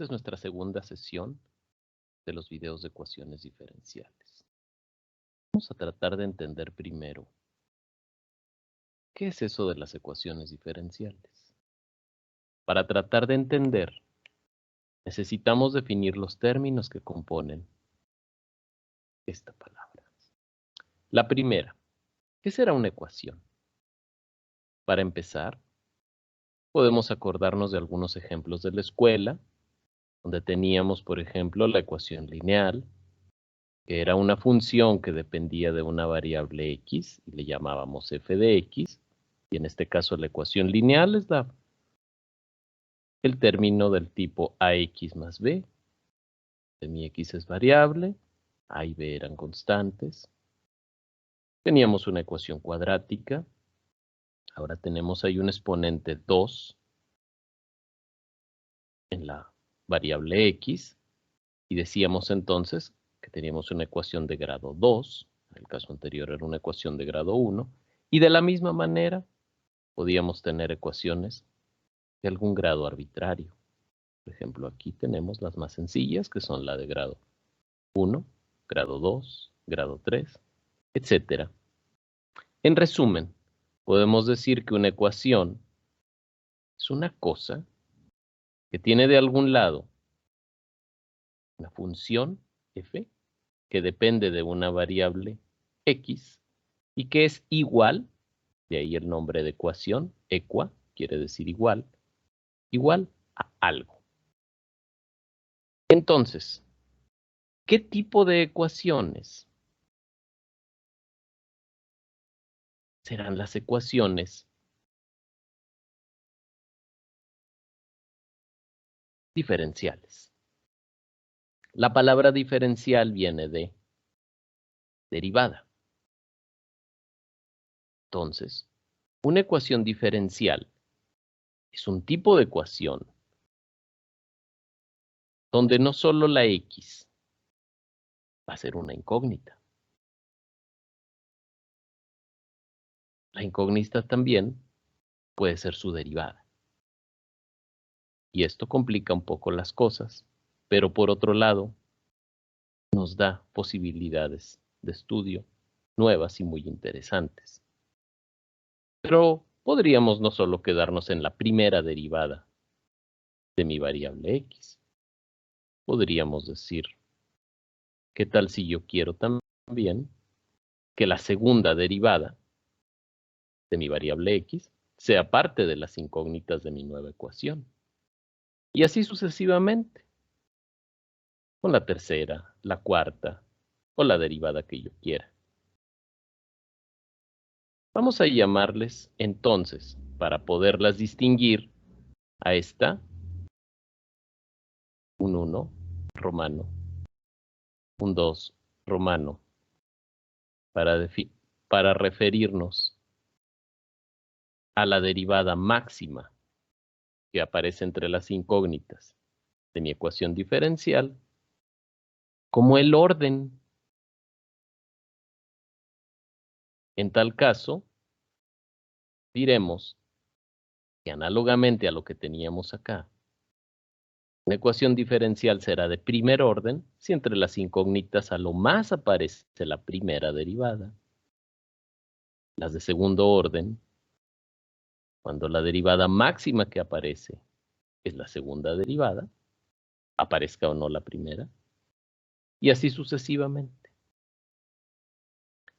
Esta es nuestra segunda sesión de los videos de ecuaciones diferenciales. Vamos a tratar de entender primero qué es eso de las ecuaciones diferenciales. Para tratar de entender, necesitamos definir los términos que componen esta palabra. La primera, ¿qué será una ecuación? Para empezar, podemos acordarnos de algunos ejemplos de la escuela, donde teníamos, por ejemplo, la ecuación lineal, que era una función que dependía de una variable x y le llamábamos f de x, y en este caso la ecuación lineal es el término del tipo ax más b, de mi x es variable, a y b eran constantes. Teníamos una ecuación cuadrática, ahora tenemos ahí un exponente 2 en la variable x, y decíamos entonces que teníamos una ecuación de grado 2, en el caso anterior era una ecuación de grado 1, y de la misma manera podíamos tener ecuaciones de algún grado arbitrario. Por ejemplo, aquí tenemos las más sencillas, que son la de grado 1, grado 2, grado 3, etc. En resumen, podemos decir que una ecuación es una cosa que tiene de algún lado una función f que depende de una variable x y que es igual, de ahí el nombre de ecuación, equa, quiere decir igual, igual a algo. Entonces, ¿qué tipo de ecuaciones serán las ecuaciones diferenciales? La palabra diferencial viene de derivada. Entonces, una ecuación diferencial es un tipo de ecuación donde no solo la x va a ser una incógnita. La incógnita también puede ser su derivada. Y esto complica un poco las cosas, pero por otro lado, nos da posibilidades de estudio nuevas y muy interesantes. Pero podríamos no solo quedarnos en la primera derivada de mi variable x. Podríamos decir, ¿qué tal si yo quiero también que la segunda derivada de mi variable x sea parte de las incógnitas de mi nueva ecuación? Y así sucesivamente, con la tercera, la cuarta o la derivada que yo quiera. Vamos a llamarles entonces, para poderlas distinguir, a esta un 1 romano, un 2 romano, para referirnos a la derivada máxima que aparece entre las incógnitas de mi ecuación diferencial, como el orden. En tal caso, diremos que análogamente a lo que teníamos acá, una ecuación diferencial será de primer orden si entre las incógnitas a lo más aparece la primera derivada. Las de segundo orden, cuando la derivada máxima que aparece es la segunda derivada, aparezca o no la primera, y así sucesivamente.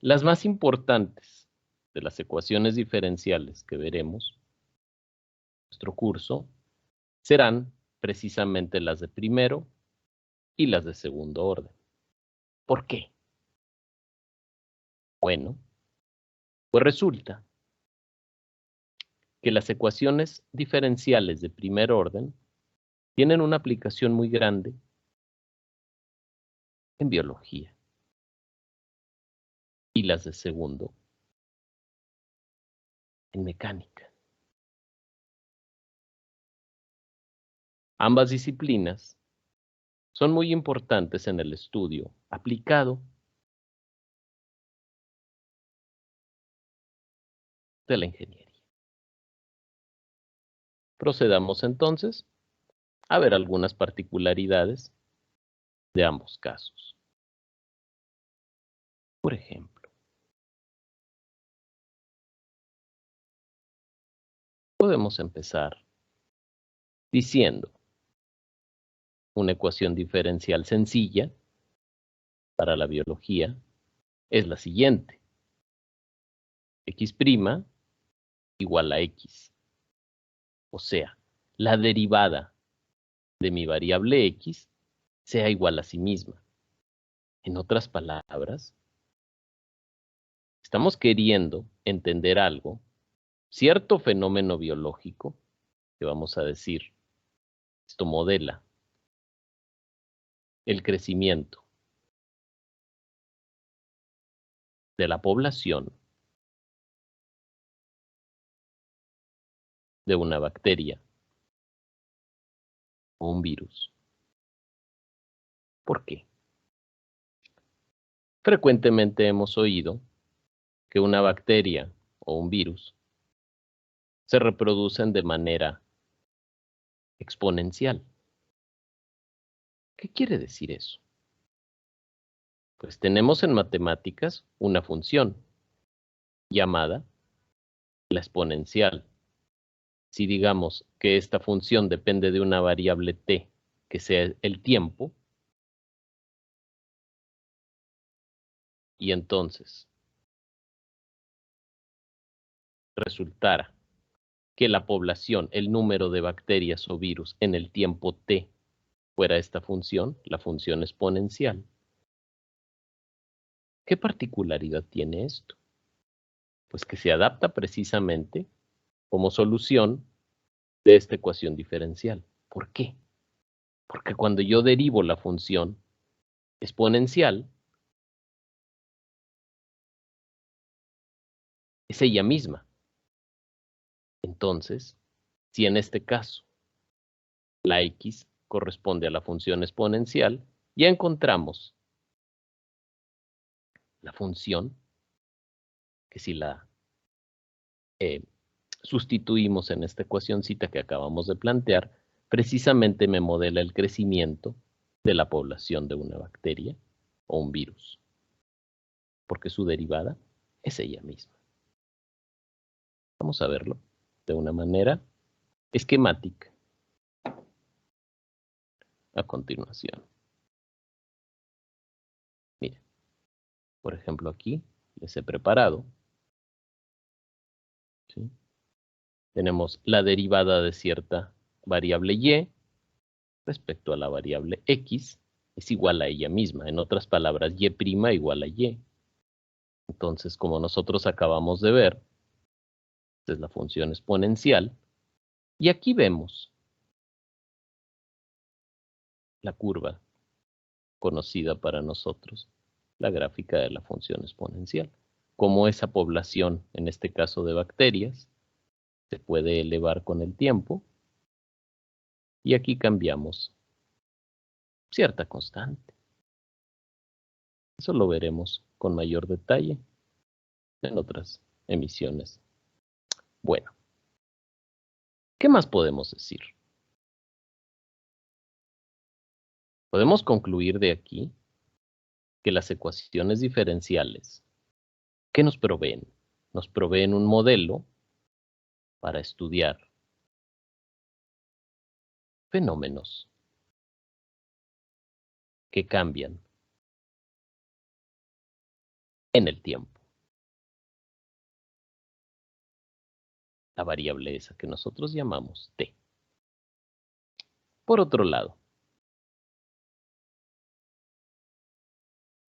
Las más importantes de las ecuaciones diferenciales que veremos en nuestro curso serán precisamente las de primero y las de segundo orden. ¿Por qué? Bueno, pues resulta que las ecuaciones diferenciales de primer orden tienen una aplicación muy grande en biología y las de segundo en mecánica. Ambas disciplinas son muy importantes en el estudio aplicado de la ingeniería. Procedamos entonces a ver algunas particularidades de ambos casos. Por ejemplo, podemos empezar diciendo una ecuación diferencial sencilla para la biología es la siguiente. X' igual a X. O sea, la derivada de mi variable X sea igual a sí misma. En otras palabras, estamos queriendo entender algo, cierto fenómeno biológico, que vamos a decir, esto modela el crecimiento de la población de una bacteria o un virus. ¿Por qué? Frecuentemente hemos oído que una bacteria o un virus se reproducen de manera exponencial. ¿Qué quiere decir eso? Pues tenemos en matemáticas una función llamada la exponencial. Si digamos que esta función depende de una variable t, que sea el tiempo, y entonces resultara que la población, el número de bacterias o virus en el tiempo t fuera esta función, la función exponencial. ¿Qué particularidad tiene esto? Pues que se adapta precisamente como solución de esta ecuación diferencial. ¿Por qué? Porque cuando yo derivo la función exponencial, es ella misma. Entonces, si en este caso la x corresponde a la función exponencial, ya encontramos la función que si la sustituimos en esta ecuacióncita que acabamos de plantear, precisamente me modela el crecimiento de la población de una bacteria o un virus, porque su derivada es ella misma. Vamos a verlo de una manera esquemática a continuación. Miren, por ejemplo aquí les he preparado, ¿sí? Tenemos la derivada de cierta variable y respecto a la variable x es igual a ella misma. En otras palabras, y' igual a y. Entonces, como nosotros acabamos de ver, esta es la función exponencial. Y aquí vemos la curva conocida para nosotros, la gráfica de la función exponencial. Como esa población, en este caso de bacterias, se puede elevar con el tiempo. Y aquí cambiamos cierta constante. Eso lo veremos con mayor detalle en otras emisiones. Bueno, ¿qué más podemos decir? Podemos concluir de aquí que las ecuaciones diferenciales, ¿qué nos proveen? Nos proveen un modelo para estudiar fenómenos que cambian en el tiempo. La variable esa que nosotros llamamos t. Por otro lado,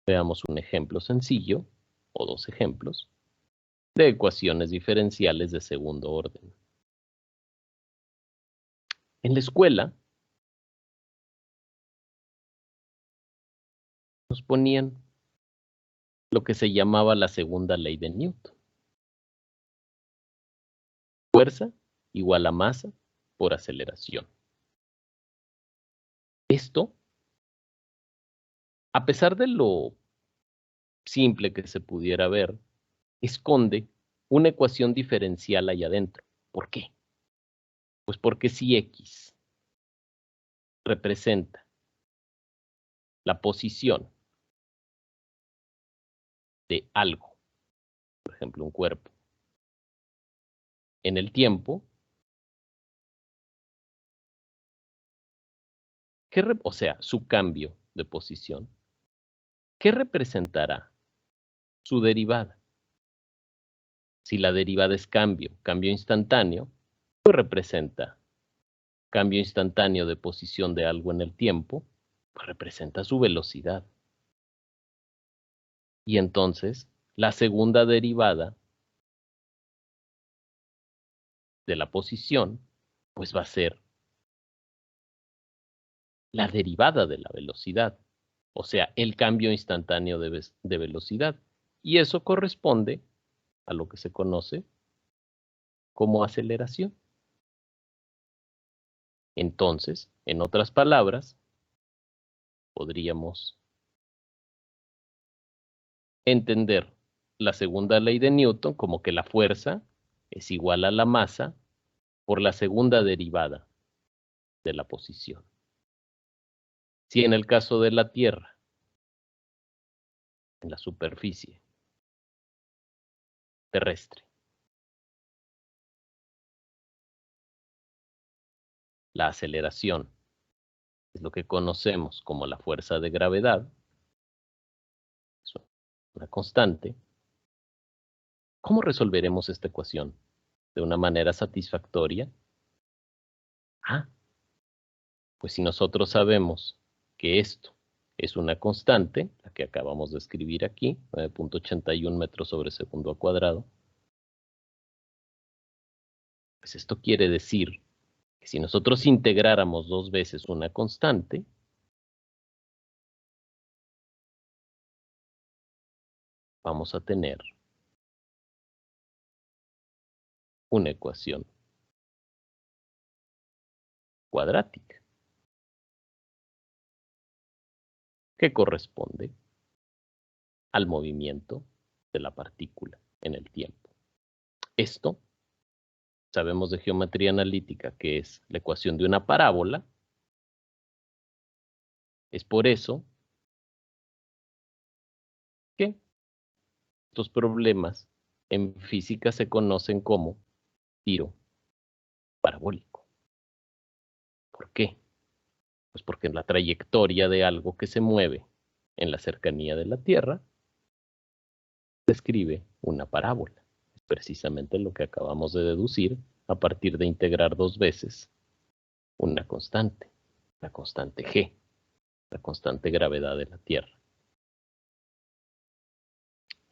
veamos un ejemplo sencillo, o dos ejemplos, de ecuaciones diferenciales de segundo orden. En la escuela nos ponían lo que se llamaba la segunda ley de Newton. Fuerza igual a masa por aceleración. Esto, a pesar de lo simple que se pudiera ver, esconde una ecuación diferencial ahí adentro. ¿Por qué? Pues porque si x representa la posición de algo, por ejemplo, un cuerpo, en el tiempo, o sea, su cambio de posición, ¿qué representará su derivada? Si la derivada es cambio instantáneo, pues representa cambio instantáneo de posición de algo en el tiempo, pues representa su velocidad. Y entonces, la segunda derivada de la posición, pues va a ser la derivada de la velocidad, o sea, el cambio instantáneo de velocidad. Y eso corresponde a lo que se conoce como aceleración. Entonces, en otras palabras, podríamos entender la segunda ley de Newton como que la fuerza es igual a la masa por la segunda derivada de la posición. Si en el caso de la Tierra, en la superficie terrestre, la aceleración es lo que conocemos como la fuerza de gravedad, es una constante, ¿cómo resolveremos esta ecuación? ¿De una manera satisfactoria? Pues si nosotros sabemos que esto es una constante, la que acabamos de escribir aquí, 9.81 metros sobre segundo al cuadrado, pues esto quiere decir que si nosotros integráramos 2 veces una constante, vamos a tener una ecuación cuadrática que corresponde al movimiento de la partícula en el tiempo. Esto sabemos de geometría analítica que es la ecuación de una parábola. Es por eso que estos problemas en física se conocen como tiro parabólico. ¿Por qué? Pues porque en la trayectoria de algo que se mueve en la cercanía de la Tierra describe una parábola. Es precisamente lo que acabamos de deducir a partir de integrar 2 veces una constante, la constante G, la constante gravedad de la Tierra.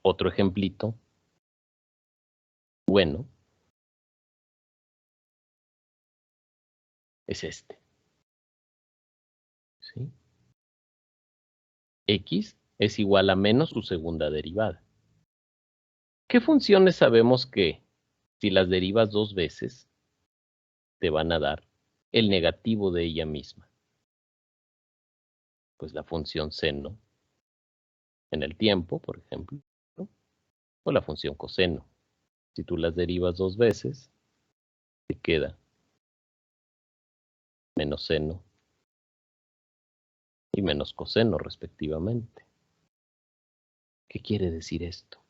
Otro ejemplito bueno es este. ¿Sí? X es igual a menos su segunda derivada. ¿Qué funciones sabemos que, si las derivas 2 veces, te van a dar el negativo de ella misma? Pues la función seno en el tiempo, por ejemplo, ¿no? O la función coseno. Si tú las derivas 2 veces, te queda menos seno y menos coseno respectivamente. ¿Qué quiere decir esto?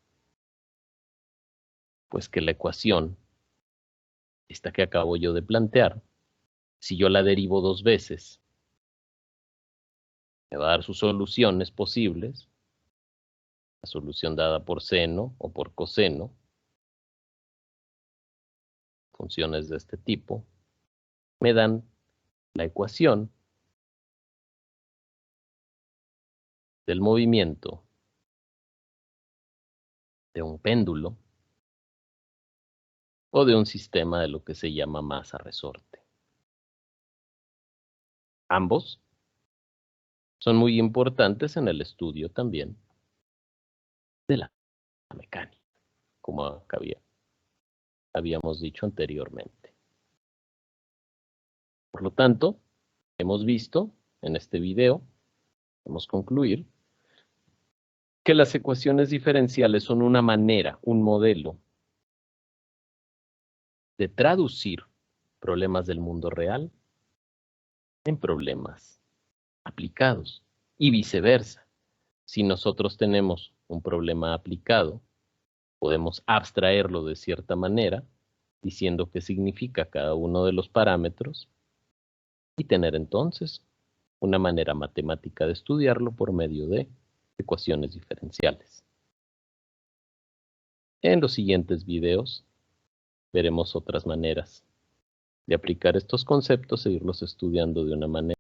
Pues que la ecuación, esta que acabo yo de plantear, si yo la derivo 2 veces, me va a dar sus soluciones posibles, la solución dada por seno o por coseno, funciones de este tipo, me dan la ecuación del movimiento de un péndulo o de un sistema de lo que se llama masa resorte. Ambos son muy importantes en el estudio también de la mecánica, como habíamos dicho anteriormente. Por lo tanto, hemos visto en este video, podemos concluir, que las ecuaciones diferenciales son una manera, un modelo de traducir problemas del mundo real en problemas aplicados y viceversa. Si nosotros tenemos un problema aplicado, podemos abstraerlo de cierta manera, diciendo qué significa cada uno de los parámetros y tener entonces una manera matemática de estudiarlo por medio de ecuaciones diferenciales. En los siguientes videos veremos otras maneras de aplicar estos conceptos e irlos estudiando de una manera